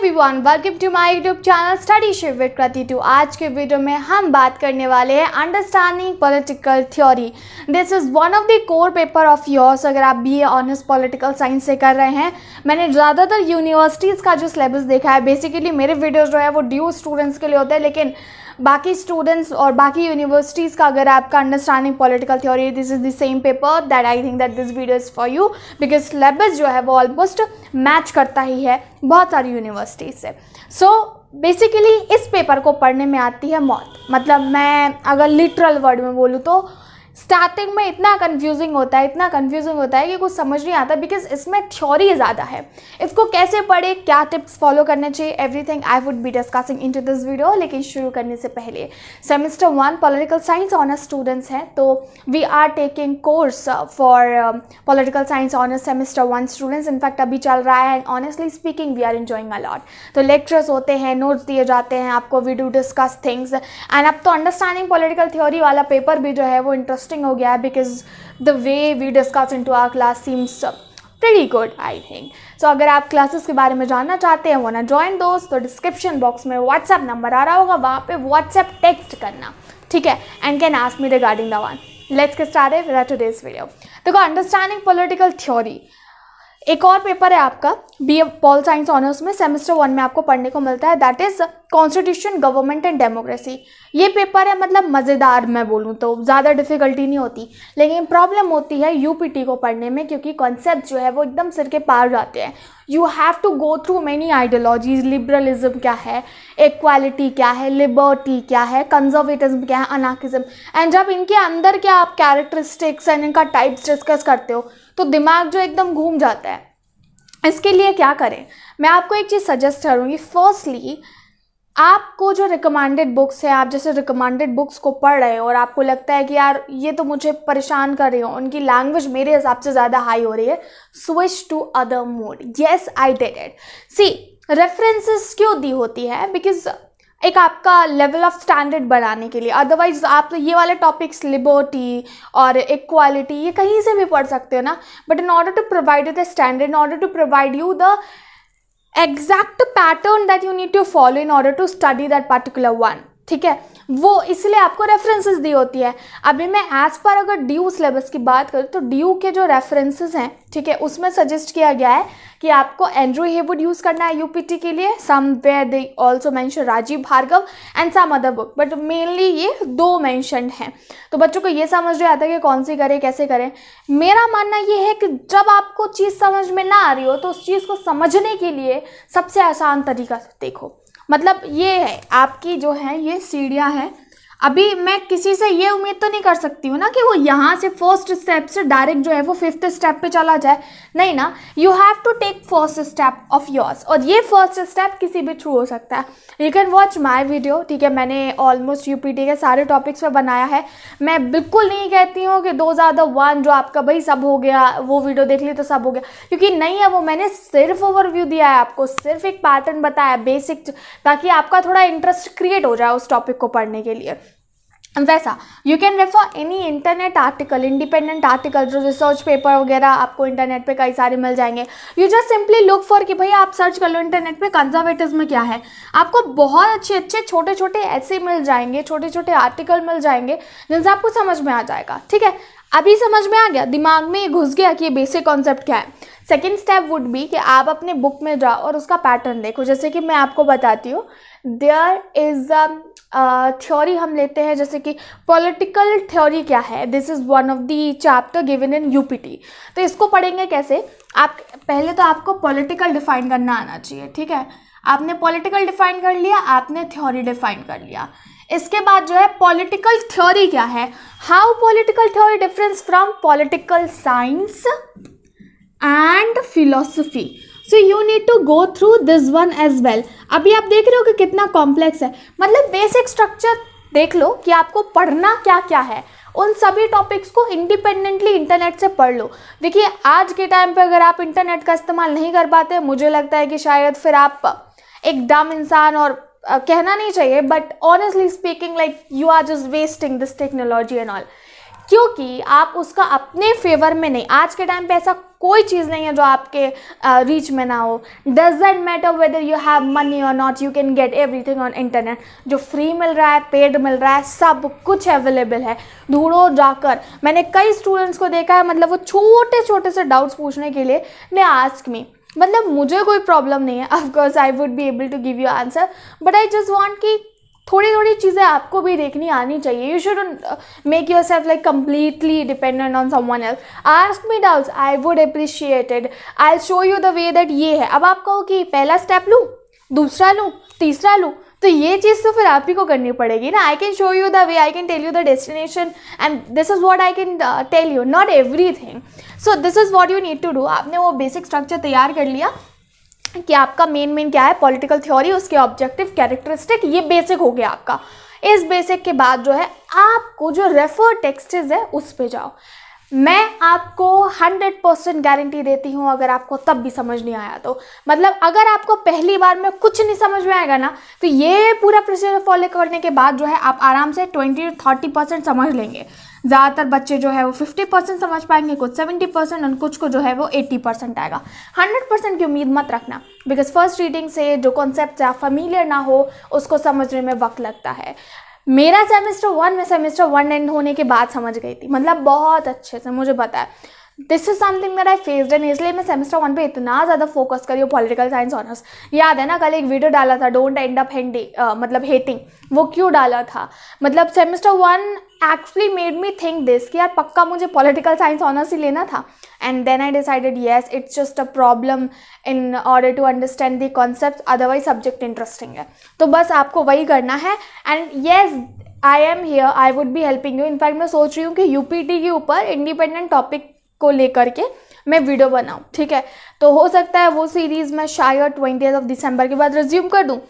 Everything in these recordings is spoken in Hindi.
Everyone, welcome to my YouTube channel study Shiv with Kriti two. आज के वीडियो में हम बात करने वाले हैं understanding political theory. This is one of the core paper of yours. अगर आप बीए ऑनर्स पॉलिटिकल साइंस से कर रहे हैं, मैंने ज़्यादातर यूनिवर्सिटीज़ का जो सिलेबस देखा है, बेसिकली मेरे वीडियोज़ जो है वो ड्यू स्टूडेंट्स के लिए होते हैं, लेकिन बाकी स्टूडेंट्स और बाकी यूनिवर्सिटीज़ का अगर आपका understanding political theory, this is the same paper that I think that this video is for you, because syllabus जो है वो ऑलमोस्ट मैच करता ही है बहुत सारी यूनिवर्सिटीज़ से। सो बेसिकली इस पेपर को पढ़ने में आती है मौत। मतलब मैं अगर लिटरल वर्ड में बोलूँ तो स्टार्टिंग में इतना कन्फ्यूजिंग होता है कि कुछ समझ नहीं आता, बिकॉज इसमें थ्योरी ज़्यादा है। इसको कैसे पढ़े, क्या टिप्स फॉलो करने चाहिए, everything I would be discussing into this video. लेकिन शुरू करने से पहले, semester 1 political science honours students हैं, तो we are taking course for political science honours semester 1 students. In fact अभी चल रहा है and honestly speaking we are enjoying a lot. तो लेक्चर्स होते हैं, नोट्स दिए जाते हैं आपको, we do discuss things and अब तो अंडरस्टैंडिंग पॉलिटिकल थ्योरी वाला पेपर भी जो है वो इंटरेस्टिंग हो गया है, because the way we discuss into our class seems pretty good I think. So अगर आप क्लासेस के बारे में जानना चाहते हैं, वाना ज्वाइन दोस्त, तो डिस्क्रिप्शन बॉक्स में व्हाट्सएप नंबर आ रहा होगा, वहाँ पे व्हाट्सएप टेक्स्ट करना, ठीक है, and can ask me regarding the one. Let's get started with today's video. देखो, अंडरस्टैंडिंग पॉलिटिकल थ्योरी एक और पेपर है आपका बीए पॉल साइंस ऑनर्स में, सेमेस्टर 1 में आपको पढ़ने को मिलता है, that is constitution, government and democracy. ये पेपर है मतलब मज़ेदार, मैं बोलूँ तो ज़्यादा डिफ़िकल्टी नहीं होती, लेकिन प्रॉब्लम होती है यूपीटी को पढ़ने में, क्योंकि कॉन्सेप्ट जो है वो एकदम सिर के पार जाते हैं। You have to go through many ideologies. Liberalism क्या है, इक्वालिटी क्या है, लिबर्टी क्या है, कंजर्वेटिज्म क्या है, अनार्किज्म, एंड जब इनके अंदर क्या आप कैरेक्टरिस्टिक्स एंड इनका टाइप्स डिस्कस करते हो तो दिमाग जो एकदम घूम जाता है। इसके लिए क्या करें, मैं आपको एक चीज़ सजेस्ट करूँगी। फर्स्टली, आपको जो रिकमेंडेड बुक्स है, आप जैसे रिकमेंडेड बुक्स को पढ़ रहे हो और आपको लगता है कि यार ये तो मुझे परेशान कर रही हो, उनकी लैंग्वेज मेरे हिसाब से ज़्यादा हाई हो रही है, switch to other mode. Yes, I did it. See, references क्यों दी होती है, बिकॉज एक आपका लेवल ऑफ स्टैंडर्ड बढ़ाने के लिए। अदरवाइज आप ये वाले टॉपिक्स, लिबर्टी और इक्वालिटी, ये कहीं से भी पढ़ सकते हो ना, but in order to provide the standard, in order to provide you the exact pattern that you need to follow in order to study that particular one, ठीक है, वो इसलिए आपको रेफरेंसेस दी होती है। अभी मैं एज पर अगर ड्यू सिलेबस की बात करूँ तो ड्यू के जो रेफरेंसेस हैं, ठीक है, उसमें सजेस्ट किया गया है कि आपको एंड्रू हेवुड यूज़ करना है यूपीटी के लिए, somewhere they also mention Rajeev Bhargava and some other book, but mainly ये 2 मेंशनड हैं। तो बच्चों को ये समझ नहीं आता कि कौन सी करें, कैसे करें। मेरा मानना ये है कि जब आपको चीज़ समझ में ना आ रही हो तो उस चीज़ को समझने के लिए सबसे आसान तरीका से देखो। मतलब ये है आपकी जो है ये सीढ़ियाँ हैं। अभी मैं किसी से ये उम्मीद तो नहीं कर सकती हूँ ना कि वो यहाँ से फर्स्ट स्टेप से डायरेक्ट जो है वो 5th स्टेप पे चला जाए, नहीं ना। You have to take first step of yours, और ये फर्स्ट स्टेप किसी भी थ्रू हो सकता है। You can watch my video, ठीक है, मैंने ऑलमोस्ट यूपीटी के सारे टॉपिक्स पे बनाया है। मैं बिल्कुल नहीं कहती हूँ कि 2 ज़्यादा 1 जो आपका भाई सब हो गया, वो वीडियो देख ली तो सब हो गया, क्योंकि नहीं है। वो मैंने सिर्फ ओवरव्यू दिया है आपको, सिर्फ एक पैटर्न बताया बेसिक, ताकि आपका थोड़ा इंटरेस्ट क्रिएट हो जाए उस टॉपिक को पढ़ने के लिए। वैसा you can refer any internet article, independent article, जो रिसर्च पेपर वगैरह आपको इंटरनेट पे कई सारे मिल जाएंगे। You just simply look for कि भाई आप सर्च कर लो इंटरनेट पे कंजर्वेटिज्म क्या है, आपको बहुत अच्छे अच्छे छोटे छोटे ऐसे मिल जाएंगे, छोटे छोटे आर्टिकल मिल जाएंगे जिनसे आपको समझ में आ जाएगा, ठीक है। अभी समझ में आ गया, दिमाग में ये घुस गया कि ये बेसिक कॉन्सेप्ट क्या है। सेकेंड स्टेप वुड बी कि आप अपने बुक में जाओ और उसका पैटर्न देखो। जैसे कि मैं आपको बताती हूँ, देयर इज़ थ्योरी हम लेते हैं, जैसे कि पॉलिटिकल थ्योरी क्या है, this is one of the chapter given in UPT. तो इसको पढ़ेंगे कैसे, आप पहले तो आपको पॉलिटिकल डिफाइन करना आना चाहिए, ठीक है। आपने पॉलिटिकल डिफाइन कर लिया, आपने थ्योरी डिफाइन कर लिया। इसके बाद जो है पॉलिटिकल थ्योरी क्या है, how political theory difference from political science and philosophy. So you need to go through this one as well. अभी आप देख रहे हो कि कितना कॉम्प्लेक्स है, मतलब बेसिक स्ट्रक्चर देख लो कि आपको पढ़ना क्या क्या है। उन सभी टॉपिक्स को इंडिपेंडेंटली इंटरनेट से पढ़ लो। देखिए, आज के टाइम पे अगर आप इंटरनेट का इस्तेमाल नहीं कर पाते, मुझे लगता है कि शायद फिर आप एक डम इंसान, और कहना नहीं चाहिए, but honestly speaking, like you are just wasting this technology and all. क्योंकि आप उसका अपने फेवर में नहीं, आज के टाइम पे ऐसा कोई चीज़ नहीं है जो आपके रीच में ना हो। Doesn't matter whether you have money और not, you can get everything on internet. जो फ्री मिल रहा है, पेड मिल रहा है, सब कुछ अवेलेबल है, ढूंढो जाकर। मैंने कई स्टूडेंट्स को देखा है, मतलब वो छोटे छोटे से डाउट्स पूछने के लिए दे आस्क मी, मतलब मुझे कोई प्रॉब्लम नहीं है, of course I would be able to give you answer, but I just want कि थोड़ी थोड़ी चीज़ें आपको भी देखनी आनी चाहिए। You should make yourself like completely dependent on someone else. Ask me doubts, I would appreciate it, I show you the way that ये है। अब आप कहो कि पहला स्टेप लूँ, दूसरा लूँ, तीसरा लूँ, तो ये चीज़ तो फिर आप ही को करनी पड़ेगी ना। I can show you the way, I can tell you the destination, and this is what I can tell you, not everything. So this is what you need to do. आपने वो बेसिक स्ट्रक्चर तैयार कर लिया कि आपका मेन क्या है, पॉलिटिकल थ्योरी, उसके ऑब्जेक्टिव, कैरेक्टरिस्टिक, ये बेसिक हो गया आपका। इस बेसिक के बाद जो है आपको जो रेफर टेक्स्ट्स है उस पे जाओ। मैं आपको 100% गारंटी देती हूँ, अगर आपको तब भी समझ नहीं आया तो, मतलब अगर आपको पहली बार में कुछ नहीं समझ में आएगा ना, तो ये पूरा प्रोसीजर फॉलो करने के बाद जो है आप आराम से 20-30% समझ लेंगे। ज़्यादातर बच्चे जो है वो 50% समझ पाएंगे, कुछ 70% और कुछ को जो है वो 80% आएगा। 100% की उम्मीद मत रखना, बिकॉज फर्स्ट रीडिंग से जो कॉन्सेप्ट आप फैमिलियर ना हो उसको समझने में वक्त लगता है। मेरा सेमेस्टर 1 में सेमेस्टर 1 एंड होने के बाद समझ गई थी, मतलब बहुत अच्छे से मुझे पता है। This is something that I faced and इसलिए मैं सेमेस्टर 1 पे इतना ज़्यादा फोकस करी हूँ पॉलिटिकल साइंस ऑनर्स। याद है ना, कल एक वीडियो डाला था, डोंट एंड अप मतलब हेटिंग, वो क्यों डाला था, मतलब semester 1 actually made me think this कि यार पक्का मुझे पॉलिटिकल साइंस ऑनर्स ही लेना था। And then I decided yes, it's just a problem in order to understand the concept, otherwise subject interesting है। तो बस आपको वही करना है। And yes, I am here, I would be helping you. In fact मैं सोच रही हूँ कि यूपीटी के ऊपर इंडिपेंडेंट टॉपिक को लेकर के मैं वीडियो बनाऊँ, ठीक है। तो हो सकता है वो सीरीज़ मैं शायद 20 दिसंबर के बाद रिज्यूम कर दूँ,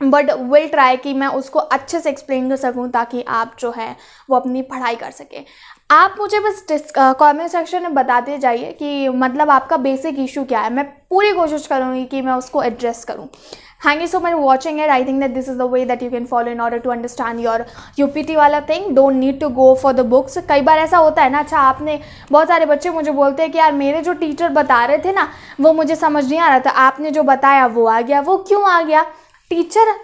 बट विल ट्राई कि मैं उसको अच्छे से एक्सप्लेन कर सकूं ताकि आप जो है वो अपनी पढ़ाई कर सकें। आप मुझे बस कमेंट सेक्शन में बताते जाइए कि मतलब आपका बेसिक इशू क्या है, मैं पूरी कोशिश करूँगी कि मैं उसको एड्रेस करूँ। Thank you so much watching it. I think that this is the way that you can follow in order to understand your UPT वाला thing. Don't need to go for the books. कई बार ऐसा होता है ना, अच्छा आपने, बहुत सारे बच्चे मुझे बोलते हैं कि यार मेरे जो टीचर बता रहे थे ना वो मुझे समझ नहीं आ रहा था, आपने जो बताया वो आ गया। वो क्यों आ गया? टीचर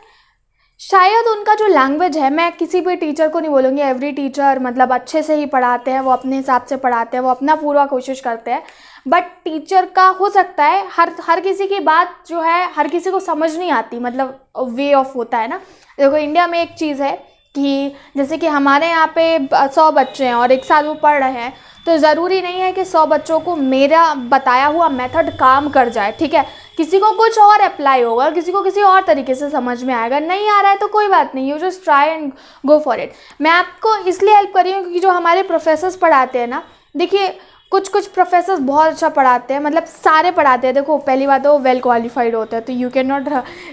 शायद उनका जो लैंग्वेज है, मैं किसी भी टीचर को नहीं बोलूँगी एवरी टीचर मतलब अच्छे से ही पढ़ाते हैं, वो अपने हिसाब से पढ़ाते हैं, वो अपना पूरा कोशिश करते हैं, बट टीचर का हो सकता है हर किसी की बात जो है हर किसी को समझ नहीं आती, मतलब वे ऑफ होता है ना। देखो इंडिया में एक चीज़ है कि जैसे कि हमारे यहाँ पे 100 बच्चे हैं और एक साथ वो पढ़ रहे हैं, तो ज़रूरी नहीं है कि 100 बच्चों को मेरा बताया हुआ मेथड काम कर जाए, ठीक है। किसी को कुछ और अप्लाई होगा, किसी को किसी और तरीके से समझ में आएगा। नहीं आ रहा है तो कोई बात नहीं, you just try and go for it. मैं आपको इसलिए हेल्प कर रही हूँ क्योंकि जो हमारे प्रोफेसर्स पढ़ाते हैं ना, देखिए कुछ प्रोफेसर्स बहुत अच्छा पढ़ाते हैं, मतलब सारे पढ़ाते हैं। देखो पहली बात तो वेल क्वालिफाइड होते हैं, तो you can not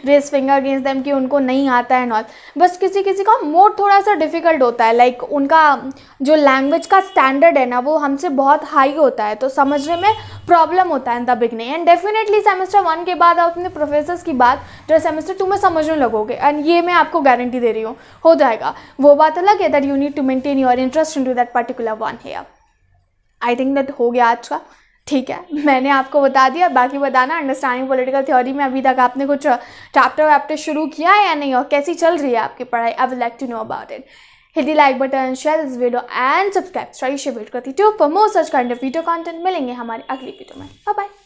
raise finger against them कि उनको नहीं आता है नॉट। बस किसी किसी का मोड थोड़ा सा डिफ़िकल्ट होता है, लाइक उनका जो लैंग्वेज का स्टैंडर्ड है ना वो हमसे बहुत हाई होता है, तो समझने में प्रॉब्लम होता है in the beginning. And definitely semester 1 के बाद आप अपने प्रोफेसर्स की बात जो सेमेस्टर 2 में समझने लगोगे, एंड ये मैं आपको गारंटी दे रही हूँ हो जाएगा। वो बात अलग है that you need to maintain your interest into that particular one here. I think that हो गया आज का, ठीक है। मैंने आपको बता दिया, बाकी बताना अंडरस्टैंडिंग पॉलिटिकल थ्योरी में अभी तक आपने कुछ चैप्टर शुरू किया है या नहीं, और कैसी चल रही है आपकी पढ़ाई। I would like to know about it. Hit the like button, share this video and subscribe. Study share करती to for more such kind of video content. मिलेंगे हमारी अगली वीडियो में। Bye bye.